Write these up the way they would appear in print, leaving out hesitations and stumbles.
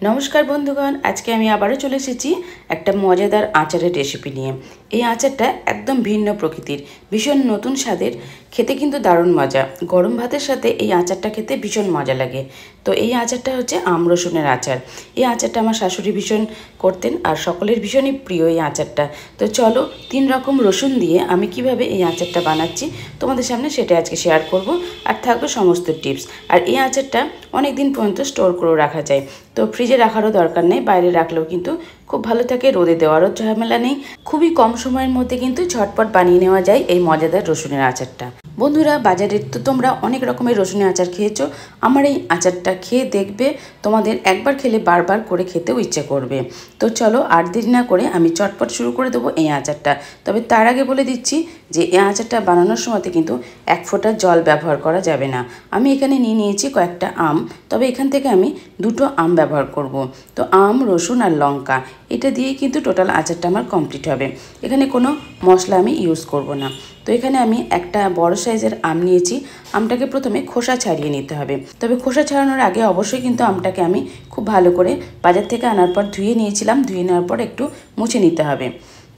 নমস্কার বন্ধুগণ, আজকে আমি আবারও চলে এসেছি একটা মজাদার আচারের রেসিপি নিয়ে। এই আচারটা একদম ভিন্ন প্রকৃতির, ভীষণ নতুন স্বাদের, খেতে কিন্তু দারুণ মজা। গরম ভাতের সাথে এই আচারটা খেতে ভীষণ মজা লাগে। তো এই আচারটা হচ্ছে আম রসুনের আচার। এই আচারটা আমার শাশুড়ি ভীষণ করতেন আর সকলের ভীষণই প্রিয় এই আচারটা। তো চলো 3 রকম রসুন দিয়ে আমি কিভাবে এই আচারটা বানাচ্ছি তোমাদের সামনে সেটা আজকে শেয়ার করব, আর থাকবে সমস্ত টিপস। আর এই আচারটা অনেক দিন পর্যন্ত স্টোর করে রাখা যায়, তো ফ্রিজে রাখারও দরকার নেই, বাইরে রাখলেও কিন্তু খুব ভালো থাকে, রোদে দেওয়ারও ঝামেলা নেই। খুবই কম সময়ের মধ্যে কিন্তু ঝটপট বানিয়ে নেওয়া যায় এই মজাদার রসুনের আচারটা। বন্ধুরা, বাজারে তো তোমরা অনেক রকমের রসুনের আচার খেয়েছো, আমার এই আচারটা খেয়ে দেখবে তোমাদের একবার খেলে বারবার করে খেতেও ইচ্ছে করবে। তো চলো আর দেরি না করে আমি চটপট শুরু করে দেবো এই আচারটা। তবে তার আগে বলে দিচ্ছি যে এই আচারটা বানানোর সময়তে কিন্তু 1 ফোঁটা জল ব্যবহার করা যাবে না। আমি এখানে নিয়েছি কয়েকটা আম, তবে এখান থেকে আমি 2টো আম ব্যবহার করব। তো আম, রসুন আর লঙ্কা এটা দিয়েই কিন্তু টোটাল আচারটা আমার কমপ্লিট হবে। এখানে কোনো মশলা আমি ইউজ করব না। তো এখানে আমি একটা বড় সাইজের আম নিয়েছি। আমটাকে প্রথমে খোসা ছাড়িয়ে নিতে হবে, তবে খোসা ছাড়ানোর আগে অবশ্যই কিন্তু আমটাকে আমি খুব ভালো করে বাজার থেকে আনার পর ধুয়ে নিয়েছিলাম। ধুয়ে নেওয়ার পর একটু মুছে নিতে হবে।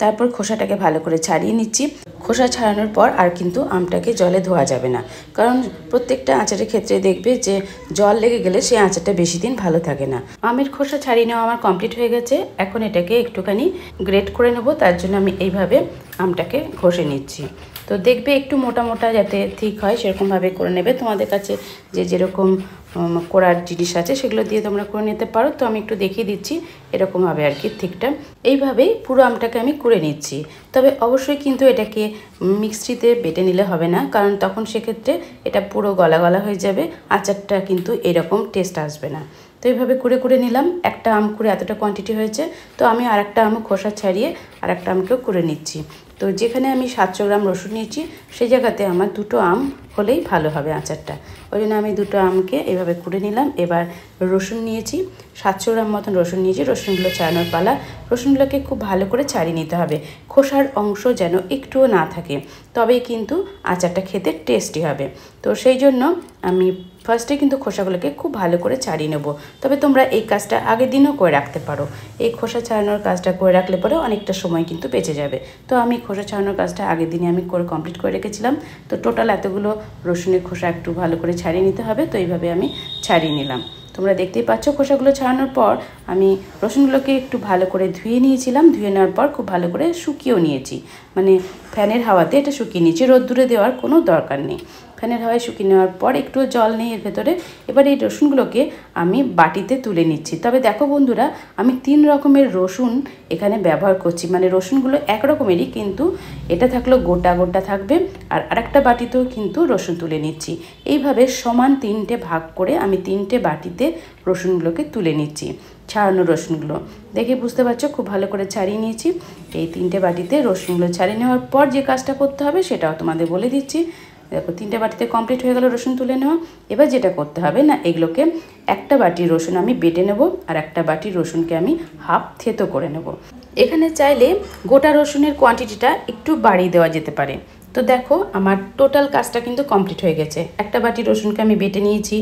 তারপর খোসাটাকে ভালো করে ছাড়িয়ে নিচ্ছি। খোসা ছাড়ানোর পর আর কিন্তু আমটাকে জলে ধোয়া যাবে না, কারণ প্রত্যেকটা আচারের ক্ষেত্রে দেখবে যে জল লেগে গেলে সেই আচারটা বেশি দিন ভালো থাকে না। আমের খোসা ছাড়িয়ে নেওয়া আমার কমপ্লিট হয়ে গেছে। এখন এটাকে একটুখানি গ্রেট করে নেব, তার জন্য আমি এইভাবে আমটাকে ঘষে নিচ্ছি। তো দেখবে একটু মোটা মোটা যাতে ঠিক হয় সেরকমভাবে করে নেবে। তোমাদের কাছে যেরকম করার জিনিস আছে সেগুলো দিয়ে তোমরা করে নিতে পারো। তো আমি একটু দেখিয়ে দিচ্ছি এরকমভাবে আর কি ঠিকটা। এইভাবেই পুরো আমটাকে আমি করে নিচ্ছি। তবে অবশ্যই কিন্তু এটাকে মিক্সিতে বেটে নিলে হবে না, কারণ তখন সেক্ষেত্রে এটা পুরো গলা গলা হয়ে যাবে, আচারটা কিন্তু এরকম টেস্ট আসবে না। তো এইভাবে করে নিলাম। একটা আম করে এতটা কোয়ান্টিটি হয়েছে, তো আমি আরেকটা আম খোসা ছাড়িয়ে আরেকটা আমকেও করে নিচ্ছি। তো যেখানে আমি 700 গ্রাম রসুন নিয়েছি সেই জায়গাতে আমার 2টো আম হলেই ভালো হবে আচারটা। ওই জন্য আমি 2টো আমকে এভাবে করে নিলাম। এবার রসুন নিয়েছি 700 গ্রাম মতন রসুন নিয়েছি। রসুনগুলো ছাড়ানোর পালা। রসুনগুলোকে খুব ভালো করে ছাড়িয়ে নিতে হবে, খোসার অংশ যেন একটুও না থাকে, তবেই কিন্তু আচারটা খেতে টেস্টি হবে। তো সেই জন্য আমি ফার্স্টে কিন্তু খোসাগুলোকে খুব ভালো করে ছাড়িয়ে নেব। তবে তোমরা এই কাজটা আগের দিনও করে রাখতে পারো। এই খোসা ছাড়ানোর কাজটা করে রাখলে পরে অনেকটা সময় কিন্তু বেঁচে যাবে। তো আমি খোসা ছাড়ানোর কাজটা আগের দিনে আমি কমপ্লিট করে রেখেছিলাম। তো টোটাল এতগুলো রসুনের খোসা একটু ভালো করে ছাড়িয়ে নিতে হবে। তো এইভাবে আমি ছাড়িয়ে নিলাম। তোমরা দেখতেই পাচ্ছ খোসাগুলো ছাড়ানোর পর আমি রসুনগুলোকে একটু ভালো করে ধুয়ে নিয়েছিলাম। ধুয়ে নেওয়ার পর খুব ভালো করে শুকিয়েও নিয়েছি, মানে ফ্যানের হাওয়াতে এটা শুকিয়ে নিয়েছি, রোদ্দুরে দেওয়ার কোনো দরকার নেই। ফ্যানের হাওয়ায় শুকিয়ে নেওয়ার পর একটু জল নেই এর ভেতরে। এবার এই রসুনগুলোকে আমি বাটিতে তুলে নিচ্ছি। তবে দেখো বন্ধুরা, আমি 3 রকমের রসুন এখানে ব্যবহার করছি, মানে রসুনগুলো এক রকমেরই, কিন্তু এটা থাকলেও গোটা গোটা থাকবে। আর আরেকটা বাটিতেও কিন্তু রসুন তুলে নিচ্ছি। এইভাবে সমান 3টে ভাগ করে আমি 3টে বাটিতে রসুনগুলোকে তুলে নিচ্ছি। ছাড়ানো রসুনগুলো দেখে বুঝতে পারছো খুব ভালো করে ছাড়িয়ে নিয়েছি। এই 3টে বাটিতে রসুনগুলো ছাড়িয়ে নেওয়ার পর যে কাজটা করতে হবে সেটাও তোমাদের বলে দিচ্ছি। দেখো 3টে বাটিতে কমপ্লিট হয়ে গেল রসুন তুলে নেওয়া। এবার যেটা করতে হবে না, এগুলোকে একটা বাটি রসুন আমি বেটে নেব, আর একটা বাটি রসুনকে আমি হাফ থেতো করে নেব। এখানে চাইলে গোটা রসুনের কোয়ান্টিটিটা একটু বাড়িয়ে দেওয়া যেতে পারে। তো দেখো আমার টোটাল কাজটা কিন্তু কমপ্লিট হয়ে গেছে। একটা বাটি রসুনকে আমি বেটে নিয়েছি,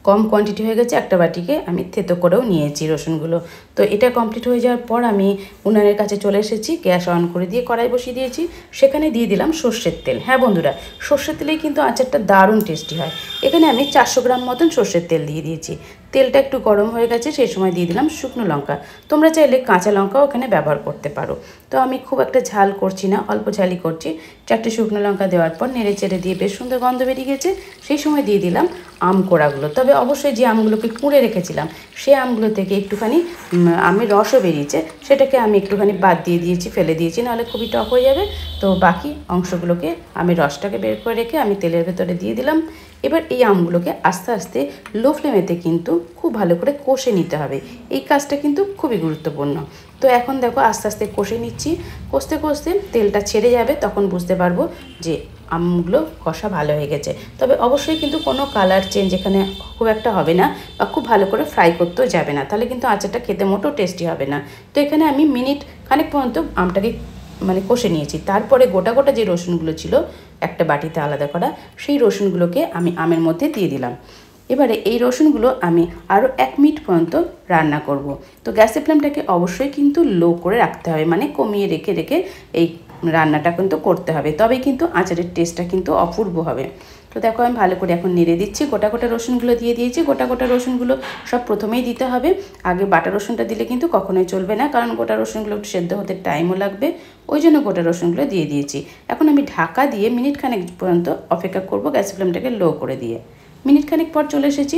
কম কোয়ান্টিটি হয়ে গেছে। একটা বাটিকে আমি থেতো করেও নিয়েছি রসুনগুলো। তো এটা কমপ্লিট হয়ে যাওয়ার পর আমি উনানের কাছে চলে এসেছি। গ্যাস অন করে দিয়ে কড়াই বসিয়ে দিয়েছি। সেখানে দিয়ে দিলাম সর্ষের তেল। হ্যাঁ বন্ধুরা, সর্ষের তেলেই কিন্তু আচারটা দারুণ টেস্টি হয়। এখানে আমি 400 গ্রাম মতন সর্ষের তেল দিয়ে দিয়েছি। তেলটা একটু গরম হয়ে গেছে, সেই সময় দিয়ে দিলাম শুকনো লঙ্কা। তোমরা চাইলে কাঁচা লঙ্কাও ওখানে ব্যবহার করতে পারো। তো আমি খুব একটা ঝাল করছি না, অল্প ঝালই করছি। 4টে শুকনো লঙ্কা দেওয়ার পর নেড়ে চেড়ে দিয়ে বেশ সুন্দর গন্ধ বেরিয়ে গেছে। সেই সময় দিয়ে দিলাম আম কোড়াগুলো। তবে অবশ্যই যে আমগুলোকে কুড়ে রেখেছিলাম সেই আমগুলো থেকে একটুখানি আমের রসও বেরিয়েছে, সেটাকে আমি একটুখানি বাদ দিয়ে দিয়েছি, ফেলে দিয়েছি, নাহলে খুবই টক হয়ে যাবে। তো বাকি অংশগুলোকে আমি রসটাকে বের করে রেখে আমি তেলের ভেতরে দিয়ে দিলাম। এবার এই আমগুলোকে আস্তে আস্তে লো ফ্লেমেতে কিন্তু খুব ভালো করে কষে নিতে হবে। এই কাজটা কিন্তু খুবই গুরুত্বপূর্ণ। তো এখন দেখো আস্তে আস্তে কষে নিচ্ছি। কষতে কষতে তেলটা ছেড়ে যাবে, তখন বুঝতে পারবো যে আমগুলো কষা ভালো হয়ে গেছে। তবে অবশ্যই কিন্তু কোনো কালার চেঞ্জ এখানে খুব একটা হবে না, বা খুব ভালো করে ফ্রাই করতেও যাবে না, তাহলে কিন্তু আচারটা খেতে মোটেও টেস্টি হবে না। তো এখানে আমি মিনিট খানেক পর্যন্ত আমটাকে মানে কষে নিয়েছি। তারপরে গোটা গোটা যে রসুনগুলো ছিল একটা বাটিতে আলাদা করা, সেই রসুনগুলোকে আমি আমের মধ্যে দিয়ে দিলাম। এবারে এই রসুনগুলো আমি আরও 1 মিনিট পর্যন্ত রান্না করব। তো গ্যাসের ফ্লেমটাকে অবশ্যই কিন্তু লো করে রাখতে হবে, মানে কমিয়ে রেখে রেখে এই রান্নাটা কিন্তু করতে হবে, তবে কিন্তু আচারের টেস্টটা কিন্তু অপূর্ব হবে। তো দেখো আমি ভালো করে এখন নেড়ে দিচ্ছি। গোটা গোটা রসুনগুলো দিয়ে দিয়েছি। গোটা গোটা রসুনগুলো সব প্রথমেই দিতে হবে, আগে বাটা রসুনটা দিলে কিন্তু কখনোই চলবে না, কারণ গোটা রসুনগুলো একটু সেদ্ধ হতে টাইমও লাগবে, ওই জন্য গোটা রসুনগুলো দিয়ে দিয়েছি। এখন আমি ঢাকা দিয়ে মিনিট খানেক পর্যন্ত অপেক্ষা করব, গ্যাসের ফ্লেমটাকে লো করে দিয়ে। মিনিট খানেক পর চলে এসেছি।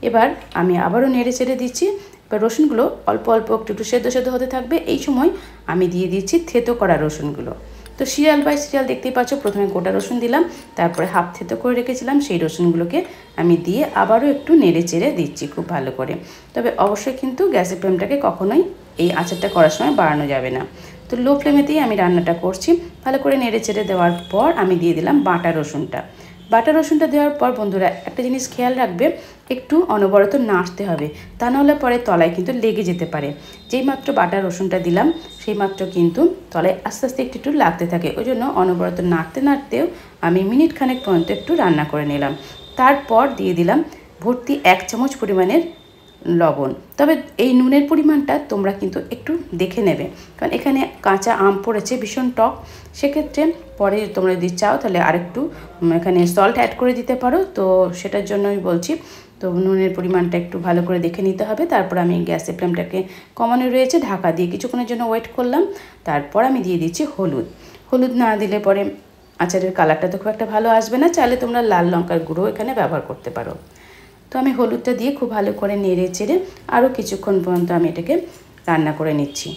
এবার আমি আবারও নেড়ে চেড়ে দিচ্ছি। এবার রসুনগুলো অল্প অল্প একটু একটু সেদ্ধ সেদ্ধ হতে থাকবে। এই সময় আমি দিয়ে দিচ্ছি থেতো করা রসুনগুলো। তো সিরিয়াল বাই সিরিয়াল দেখতেই পাচ্ছ, প্রথমে গোটা রসুন দিলাম, তারপরে হাফ থেতো করে রেখেছিলাম সেই রসুনগুলোকে আমি দিয়ে আবারও একটু নেড়ে চেড়ে দিচ্ছি খুব ভালো করে। তবে অবশ্যই কিন্তু গ্যাসের ফ্লেমটাকে কখনোই এই আচারটা করার সময় বাড়ানো যাবে না। তো লো ফ্লেমেতেই আমি রান্নাটা করছি। ভালো করে নেড়ে চেড়ে দেওয়ার পর আমি দিয়ে দিলাম বাটা রসুনটা। বাটা রসুনটা দেওয়ার পর বন্ধুরা একটা জিনিস খেয়াল রাখবে, একটু অনবরত নাড়তে হবে, তা নাহলে পরে তলায় কিন্তু লেগে যেতে পারে। যেই মাত্র বাটা রসুনটা দিলাম সেই মাত্র কিন্তু তলায় আস্তে আস্তে একটু একটু লাগতে থাকে, ওই জন্য অনবরত নাড়তে নাড়তেও আমি মিনিট খানেক পর্যন্ত একটু রান্না করে নিলাম। তারপর দিয়ে দিলাম ভর্তি 1 চামচ পরিমাণের লবণ। তবে এই নুনের পরিমাণটা তোমরা কিন্তু একটু দেখে নেবে, কারণ এখানে কাঁচা আম পড়েছে ভীষণ টক, সেক্ষেত্রে পরে তোমরা যদি চাও তাহলে আরেকটু এখানে সল্ট অ্যাড করে দিতে পারো। তো সেটার জন্যই বলছি, তো নুনের পরিমাণটা একটু ভালো করে দেখে নিতে হবে। তারপর আমি গ্যাসের ফ্লেমটাকে কমানো রয়েছে, ঢাকা দিয়ে কিছুক্ষণের জন্য ওয়েট করলাম। তারপর আমি দিয়ে দিচ্ছি হলুদ। হলুদ না দিলে পরে আচারের কালারটা তো খুব একটা ভালো আসবে না, চাইলে তোমরা লাল লঙ্কার গুঁড়ো এখানে ব্যবহার করতে পারো। তো আমি হলুদটা দিয়ে খুব ভালো করে নেড়ে চেড়ে আরও কিছুক্ষণ পর্যন্ত আমি এটাকে রান্না করে নিচ্ছি।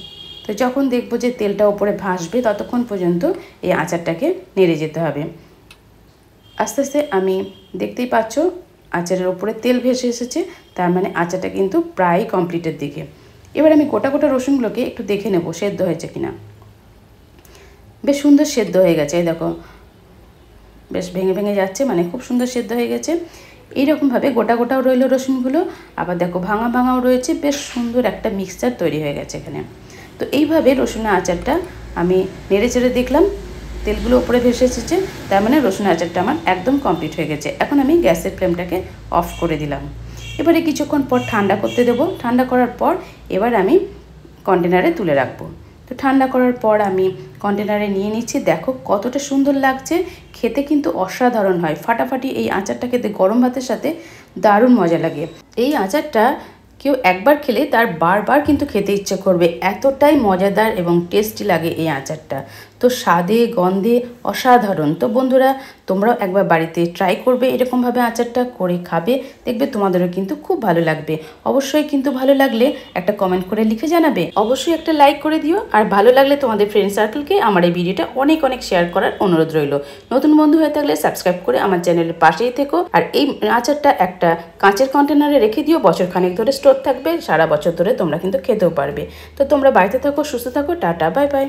তো যখন দেখবো যে তেলটা ওপরে ভাসবে ততক্ষণ পর্যন্ত এই আচারটাকে নেড়ে যেতে হবে। আস্তে আস্তে আমি দেখতেই পাচ্ছ আচারের ওপরে তেল ভেসে এসেছে, তার মানে আচারটা কিন্তু প্রায় কমপ্লিটের দিকে। এবার আমি গোটা গোটা রসুনগুলোকে একটু দেখে নেব সেদ্ধ হয়েছে কিনা। বেশ সুন্দর সেদ্ধ হয়ে গেছে, এই দেখো বেশ ভেঙে ভেঙে যাচ্ছে, মানে খুব সুন্দর সেদ্ধ হয়ে গেছে। এইরকমভাবে গোটা গোটাও রইল রসুনগুলো, আবার দেখো ভাঙা ভাঙাও রয়েছে, বেশ সুন্দর একটা মিক্সচার তৈরি হয়ে গেছে এখানে। তো এইভাবে রসুনের আচারটা আমি নেড়ে চেড়ে দেখলাম, তেলগুলো উপরে ভেসে এসেছে, তার মানে রসুনের আচারটা আমার একদম কমপ্লিট হয়ে গেছে। এখন আমি গ্যাসের ফ্লেমটাকে অফ করে দিলাম। এবারে কিছুক্ষণ পর ঠান্ডা করতে দেবো। ঠান্ডা করার পর এবার আমি কন্টেনারে তুলে রাখবো। তো ঠান্ডা করার পর আমি কন্টেনারে নিয়ে নিচ্ছি। দেখো কতটা সুন্দর লাগছে, খেতে কিন্তু অসাধারণ হয়। ফাটাফাটি এই আচারটা খেতে গরম ভাতের সাথে দারুণ মজা লাগে। এই আচারটা কেউ একবার খেলে তার বারবার কিন্তু খেতে ইচ্ছে করবে, এতটাই মজাদার এবং টেস্টি লাগে এই আচারটা। তো স্বাদে গন্ধে অসাধারণ। তো বন্ধুরা তোমরাও একবার বাড়িতে ট্রাই করবে, এরকমভাবে আচারটা করে খাবে, দেখবে তোমাদেরও কিন্তু খুব ভালো লাগবে। অবশ্যই কিন্তু ভালো লাগলে একটা কমেন্ট করে লিখে জানাবে, অবশ্যই একটা লাইক করে দিও। আর ভালো লাগলে তোমাদের ফ্রেন্ড সার্কেলকে আমার এই ভিডিওটা অনেক অনেক শেয়ার করার অনুরোধ রইল। নতুন বন্ধু হয়ে থাকলে সাবস্ক্রাইব করে আমার চ্যানেলের পাশেই থেকো। আর এই আচারটা একটা কাঁচের কন্টেনারে রেখে দিও, বছর খানেক ধরে স্টোর থাকবে, সারা বছর ধরে তোমরা কিন্তু খেতেও পারবে। তো তোমরা বাড়িতে থাকো, সুস্থ থাকো, টাটা বাই বাই।